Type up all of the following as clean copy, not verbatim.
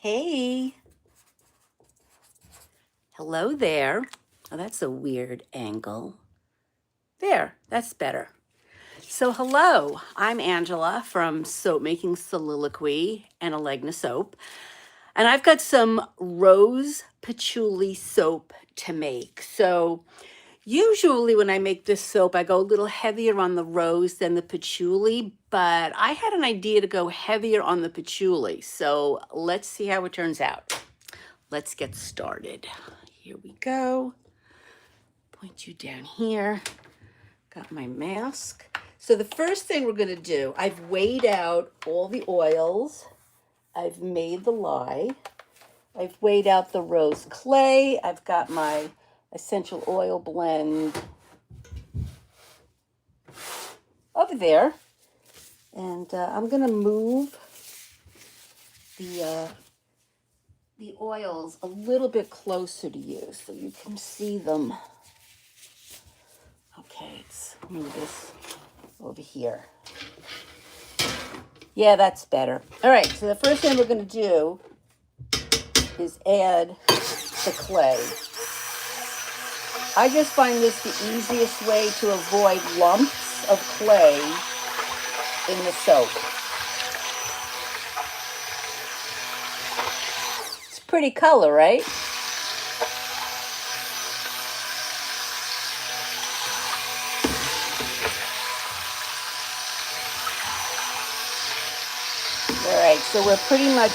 Hey, hello there. Oh, that's a weird angle. There, that's better. So, hello, I'm Angela from Soapmaking Soliloquy and Alegna Soap, and I've got some rose patchouli soap to make. So, usually when I make this soap, I go a little heavier on the rose than the patchouli, but I had an idea to go heavier on the patchouli. So, let's see how it turns out. Let's get started. Here we go. Point you down here. Got my mask. So the first thing we're going to do, I've weighed out all the oils. I've made the lye. I've weighed out the rose clay. I've got my essential oil blend over there. And I'm going to move the oils a little bit closer to you so you can see them. Okay, let's move this over here. Yeah, that's better. All right, so the first thing we're going to do is add the clay. I just find this the easiest way to avoid lumps of clay in the soap. It's a pretty color, right? All right, so we're pretty much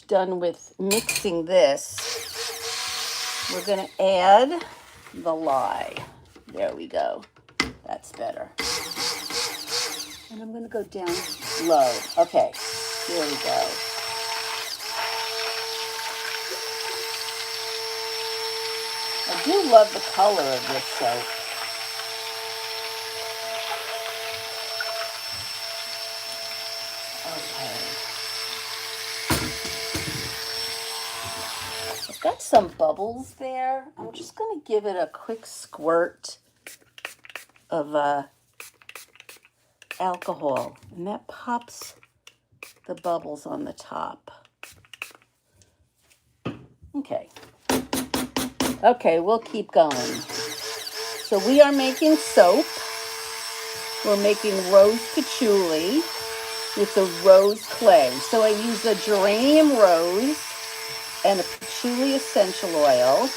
done with mixing this. We're going to add the lye. There we go. That's better. And I'm going to go down low. Okay, here we go. I do love the color of this soap. Got some bubbles there. I'm just going to give it a quick squirt of alcohol, and that pops the bubbles on the top. Okay, we'll keep going. So we are making soap. We're making rose patchouli with the rose clay. So I use a geranium rose and a patchouli essential oil.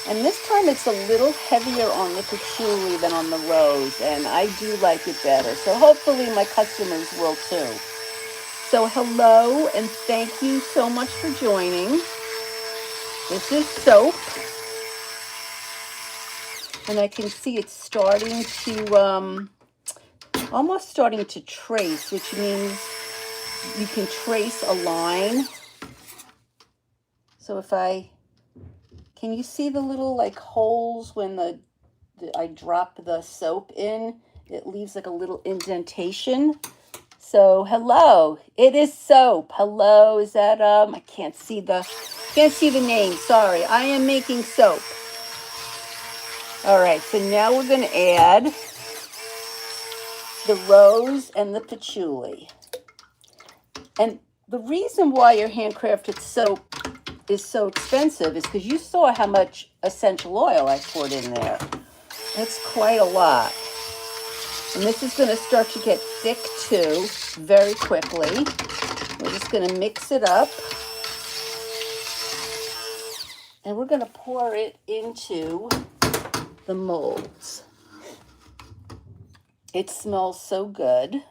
And this time it's a little heavier on the patchouli than on the rose, and I do like it better. So hopefully my customers will too. So hello, and thank you so much for joining. This is soap. And I can see it's starting to, almost starting to trace, which means you can trace a line. So if can you see the little like holes when I drop the soap in? It leaves like a little indentation. So hello, it is soap. Hello, is that I can't see the name. Sorry, I am making soap. All right, so now we're going to add the rose and the patchouli. And the reason why your handcrafted soap is so expensive is because you saw how much essential oil I poured in there. That's quite a lot. And this is going to start to get thick too very quickly. We're just going to mix it up. And we're going to pour it into the molds. It smells so good.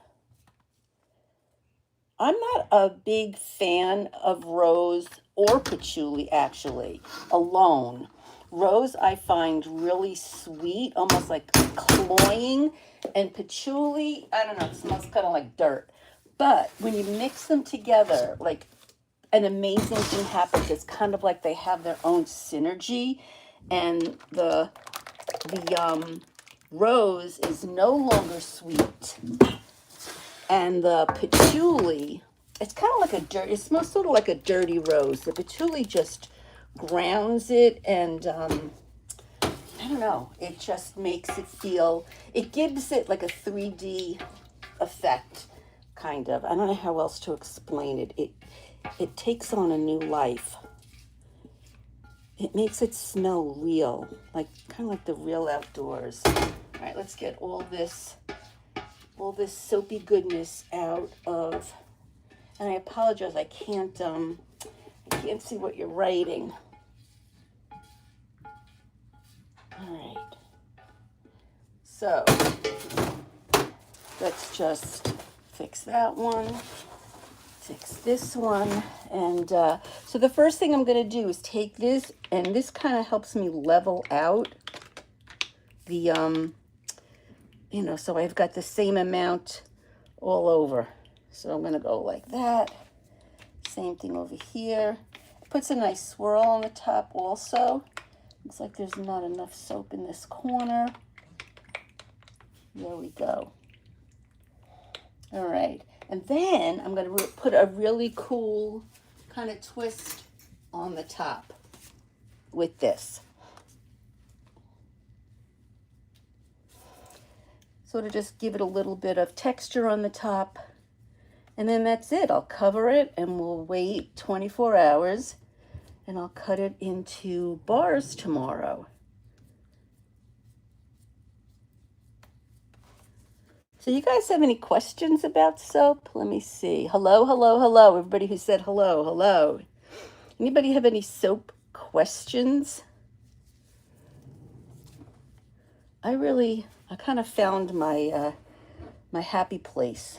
I'm not a big fan of rose or patchouli, actually, alone. Rose I find really sweet, almost like cloying, and patchouli, I don't know, it smells kind of like dirt. But when you mix them together, like an amazing thing happens. It's kind of like they have their own synergy, and the rose is no longer sweet. And the patchouli, it's kind of like it smells sort of like a dirty rose. The patchouli just grounds it, and I don't know, it just makes it feel, it gives it like a 3D effect, kind of. I don't know how else to explain it. It takes on a new life. It makes it smell real, like kind of like the real outdoors. All right, let's get all this soapy goodness out of. And I apologize, I can't see what you're writing. All right. So let's just fix that one. Fix this one. And so the first thing I'm going to do is take this, and this kind of helps me level out the, so I've got the same amount all over. So I'm going to go like that. Same thing over here. It puts a nice swirl on the top also. Looks like there's not enough soap in this corner. There we go. All right. And then I'm going to put a really cool kind of twist on the top with this. Sort of just give it a little bit of texture on the top. And then that's it. I'll cover it and we'll wait 24 hours and I'll cut it into bars tomorrow. So you guys have any questions about soap? Let me see. Hello, hello, hello. Everybody who said hello, hello. Anybody have any soap questions? I kind of found my my happy place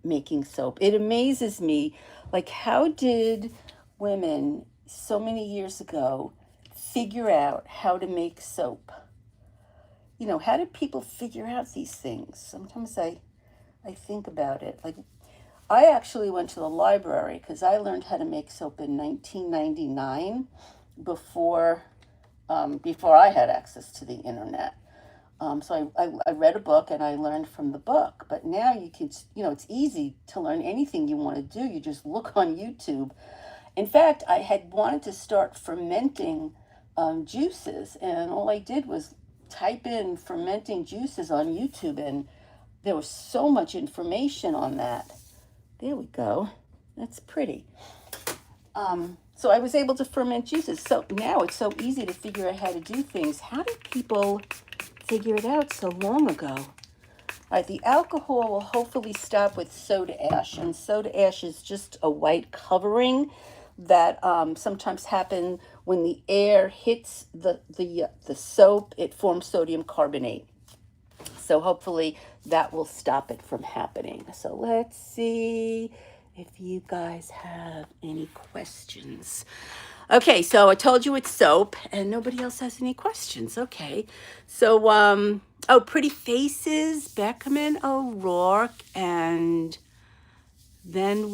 making soap. It amazes me, like, how did women so many years ago figure out how to make soap? You know, how did people figure out these things? Sometimes I think about it. Like, I actually went to the library because I learned how to make soap in 1999 before I had access to the internet. So I read a book and I learned from the book. But now you can, it's easy to learn anything you want to do. You just look on YouTube. In fact, I had wanted to start fermenting juices, and all I did was type in fermenting juices on YouTube, and there was so much information on that. There we go. That's pretty. So I was able to ferment juices. So now it's so easy to figure out how to do things. How did people figure it out so long ago? All right, the alcohol will hopefully stop with soda ash, and soda ash is just a white covering that sometimes happen when the air hits the soap. It forms sodium carbonate. So hopefully that will stop it from happening. So let's see if you guys have any questions. Okay, so I told you it's soap, and nobody else has any questions. Okay, so oh, Pretty Faces, Beckerman, O'Rourke, and then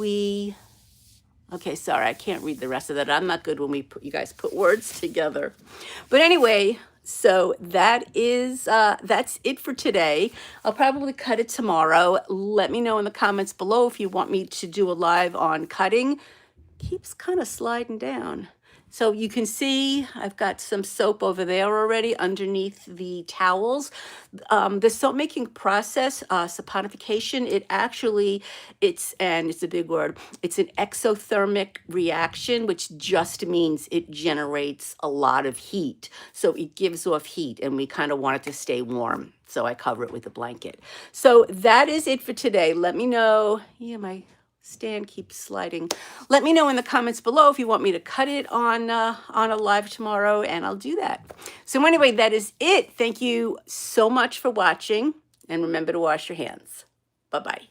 okay, sorry, I can't read the rest of that. I'm not good when you guys put words together. But anyway, so that's it for today. I'll probably cut it tomorrow. Let me know in the comments below if you want me to do a live on cutting. Keeps kind of sliding down. So you can see I've got some soap over there already underneath the towels. The soap making process, saponification, it's a big word, it's an exothermic reaction, which just means it generates a lot of heat. So it gives off heat, and we kind of want it to stay warm. So I cover it with a blanket. So that is it for today. Let me know. Yeah, my stand keeps sliding. Let me know in the comments below if you want me to cut it on a live tomorrow, and I'll do that. So anyway, that is it. Thank you so much for watching, and remember to wash your hands. Bye-bye.